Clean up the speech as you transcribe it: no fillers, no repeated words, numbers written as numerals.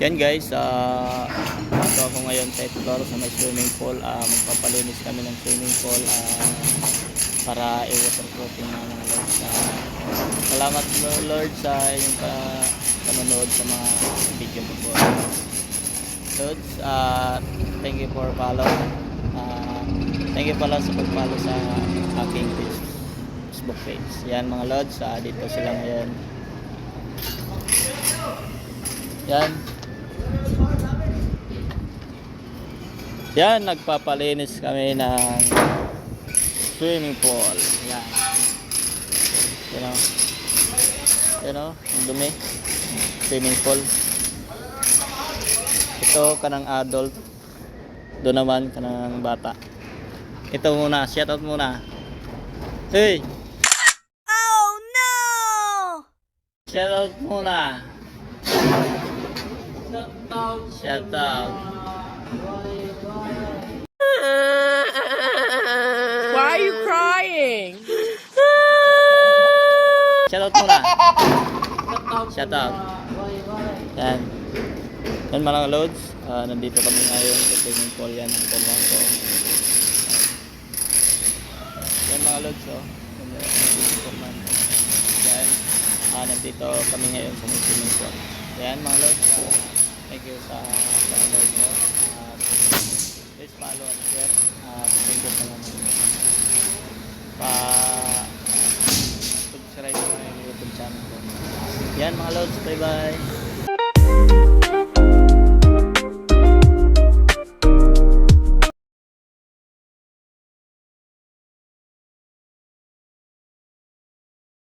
Yan guys, ito ako ngayon sa floor sa may swimming pool. Magpapalinis kami ng swimming pool para i-waterproofing ng mga Lord. Salamat Lord sa inyong panonood sa mga video ko po. Lord, thank you for follow. Thank you pala sa pag-follow sa aking Facebook page. Yan mga Lords, dito sila ngayon. Yan. Yan, nagpapalinis kami ng swimming pool. Yan. You know, ang dumi. Swimming pool. Ito kanang adult. Doon naman kanang bata. Ito muna, shout out muna. Hey! Oh no! Shout out muna. Shout out. Why are you crying? Shout out muna. Shout out. Yan. Yan mga Lods. Nandito kami ngayon sa swimming pool. Yan ang pumbang ko. Yan mga Lods. Yan. Nandito kami ngayon sa swimming pool. Yan mga Lods. Thank you sa download mo. Please follow and share. Thank you sa mga subscribe sa YouTube channel ko. Yan mga Lods. Bye bye.